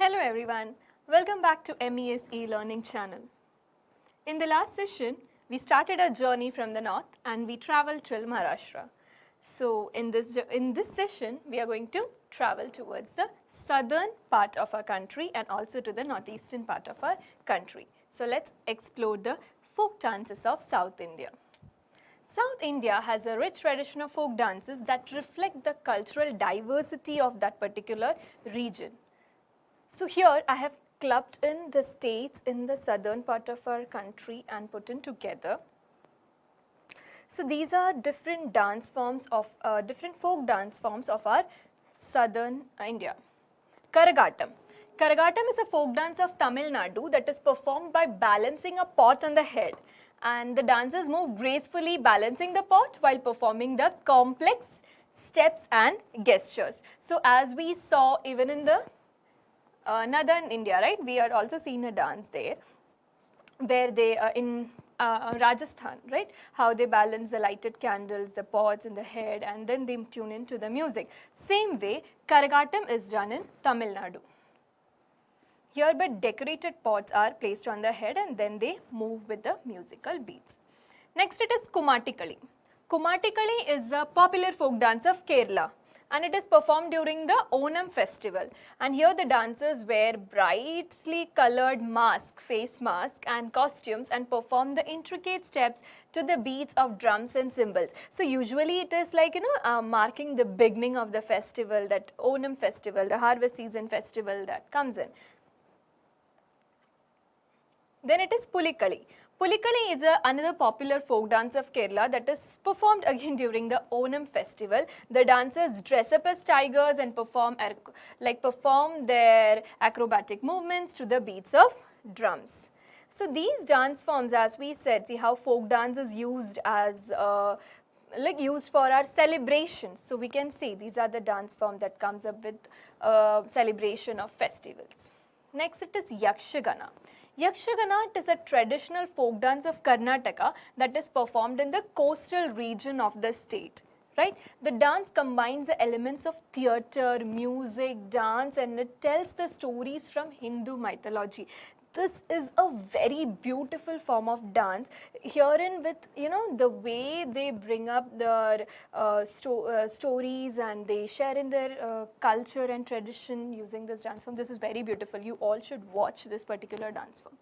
Hello everyone, welcome back to MES e-learning channel. In the last session, we started our journey from the north and we traveled till Maharashtra. So in this session, we are going to travel towards the southern part of our country and also to the northeastern part of our country. So let's explore the folk dances of South India. South India has a rich tradition of folk dances that reflect the cultural diversity of that particular region. So here I have clubbed in the states in the southern part of our country and put in together. So these are different dance forms of different folk dance forms of our southern India. Karagatam. Karagatam is a folk dance of Tamil Nadu that is performed by balancing a pot on the head, and the dancers move gracefully balancing the pot while performing the complex steps and gestures. So as we saw even in the northern India, right, we are also seeing a dance there where they in Rajasthan, right, how they balance the lighted candles, the pots in the head, and then they tune into the music. Same way, Karagatam is done in Tamil Nadu. Here but decorated pots are placed on the head and then they move with the musical beats. Next it is Kumatikali. Kumatikali is a popular folk dance of Kerala and it is performed during the Onam festival, and here the dancers wear brightly colored face mask and costumes and perform the intricate steps to the beats of drums and cymbals. So usually it is like, marking the beginning of the festival, that Onam festival, the harvest season festival that comes in. Then it is Pulikali. Pulikali is another popular folk dance of Kerala that is performed again during the Onam festival. The dancers dress up as tigers and perform their acrobatic movements to the beats of drums. So these dance forms, as we said, see how folk dance is used as used for our celebrations. So we can see these are the dance form that comes up with celebration of festivals. Next it is Yakshagana. Yakshagana is a traditional folk dance of Karnataka that is performed in the coastal region of the state. Right? The dance combines the elements of theatre, music, dance, and it tells the stories from Hindu mythology. This is a very beautiful form of dance. Herein with, the way they bring up their stories and they share in their culture and tradition using this dance form. This is very beautiful. You all should watch this particular dance form.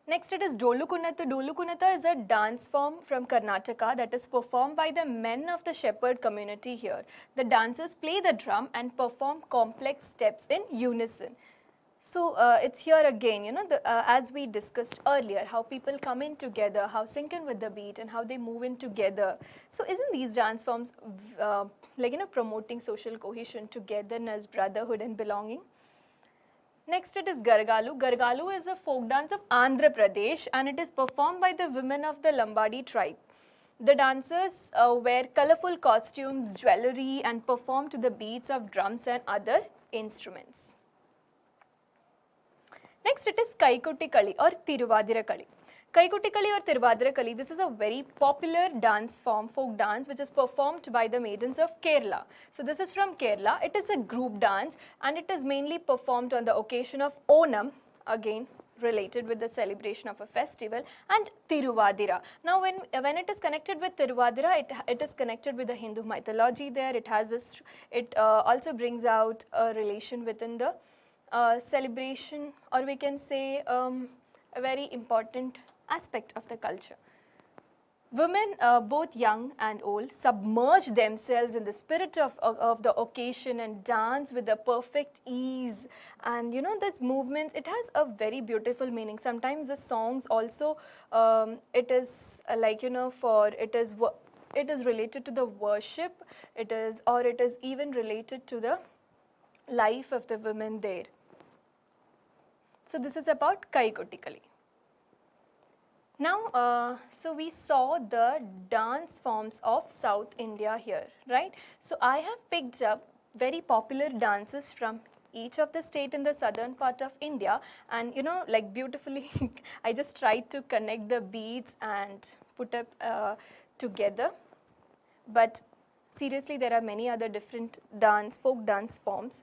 Next it is Dolukunatha. Dolukunatha is a dance form from Karnataka that is performed by the men of the shepherd community here. The dancers play the drum and perform complex steps in unison. So it's here again, as we discussed earlier, how people come in together, how sync in with the beat and how they move in together. So isn't these dance forms promoting social cohesion, togetherness, brotherhood and belonging? Next it is Gargalu. Gargalu is a folk dance of Andhra Pradesh and it is performed by the women of the Lambadi tribe. The dancers wear colorful costumes, jewelry and perform to the beats of drums and other instruments. Next it is Kaikutikali or Tiruvadirakali. Kaikutikali or Tiruvadirakali, this is a very popular dance form, folk dance, which is performed by the maidens of Kerala. So this is from Kerala. It is a group dance and it is mainly performed on the occasion of Onam, again related with the celebration of a festival, and Tiruvadira. Now when it is connected with Tiruvadira, it is connected with the Hindu mythology there. It has this, it also brings out a relation within the celebration, or we can say a very important aspect of the culture. Women, both young and old, submerge themselves in the spirit of the occasion and dance with a perfect ease. And these movements, it has a very beautiful meaning. Sometimes the songs also, it is it is related to the worship, it is even related to the life of the women there. So this is about Kaikutikali. Now, so we saw the dance forms of South India here, right? So I have picked up very popular dances from each of the state in the southern part of India, and beautifully I just tried to connect the beats and put up together. But seriously, there are many other different folk dance forms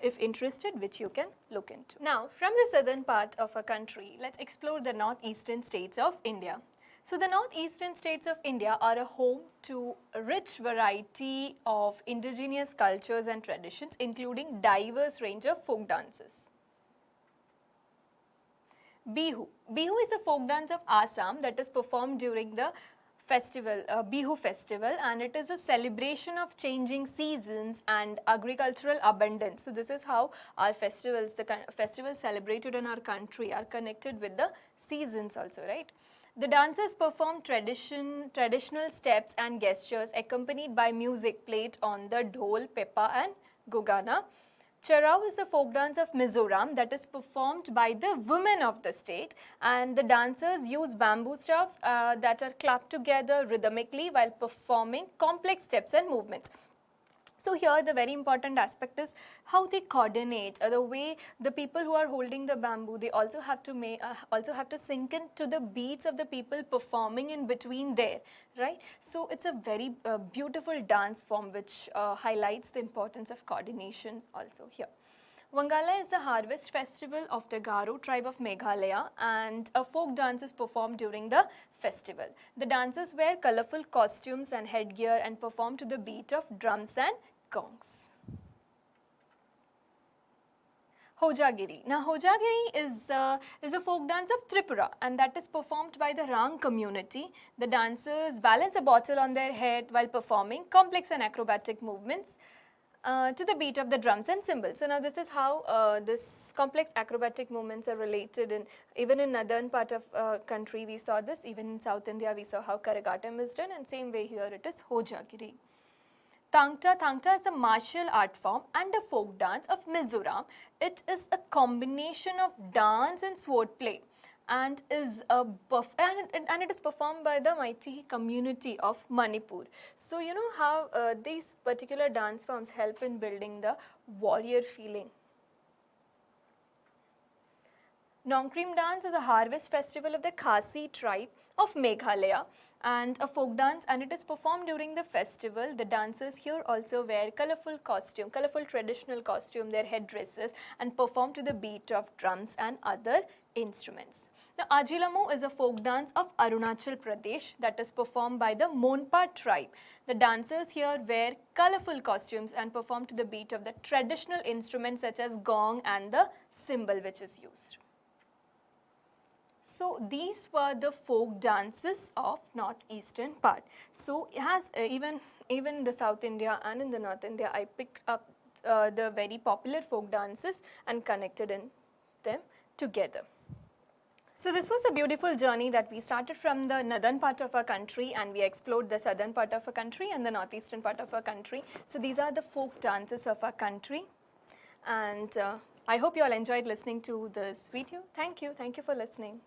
if interested, which you can look into. Now, from the southern part of our country, let's explore the northeastern states of India. So the northeastern states of India are a home to a rich variety of indigenous cultures and traditions, including diverse range of folk dances. Bihu. Bihu is a folk dance of Assam that is performed during the festival, Bihu festival, and it is a celebration of changing seasons and agricultural abundance. So this is how our festivals, the festivals celebrated in our country are connected with the seasons also, right? The dancers perform traditional steps and gestures accompanied by music played on the dhol, pepa and gugana. Charau is a folk dance of Mizoram that is performed by the women of the state, and the dancers use bamboo staffs that are clapped together rhythmically while performing complex steps and movements. So here the very important aspect is how they coordinate, the way the people who are holding the bamboo, they also have to sink into the beats of the people performing in between there, right? So it's a very beautiful dance form which highlights the importance of coordination also here. Wangala is the harvest festival of the Garo tribe of Meghalaya, and a folk dance is performed during the festival. The dancers wear colorful costumes and headgear and perform to the beat of drums and gongs. Hojagiri. Now Hojagiri is a folk dance of Tripura, and that is performed by the Rang community. The dancers balance a bottle on their head while performing complex and acrobatic movements to the beat of the drums and cymbals. So now this is how this complex acrobatic movements are related, and even in northern part of country we saw this, even in South India we saw how Karagatam is done, and same way here it is Hojagiri. Thangta. Thangta is a martial art form and a folk dance of Mizoram. It is a combination of dance and sword play, and is and it is performed by the mighty community of Manipur. So you know how these particular dance forms help in building the warrior feeling. Nongkrim dance is a harvest festival of the Khasi tribe of Meghalaya, and a folk dance, and it is performed during the festival. The dancers here also wear colorful traditional costume, their headdresses, and perform to the beat of drums and other instruments. Now, Ajilamu is a folk dance of Arunachal Pradesh that is performed by the Monpa tribe. The dancers here wear colorful costumes and perform to the beat of the traditional instruments such as gong and the cymbal which is used. So these were the folk dances of northeastern part. So it has even the South India and in the North India, I picked up the very popular folk dances and connected in them together. So this was a beautiful journey that we started from the northern part of our country, and we explored the southern part of our country and the northeastern part of our country. So these are the folk dances of our country, and I hope you all enjoyed listening to this video. Thank you for listening.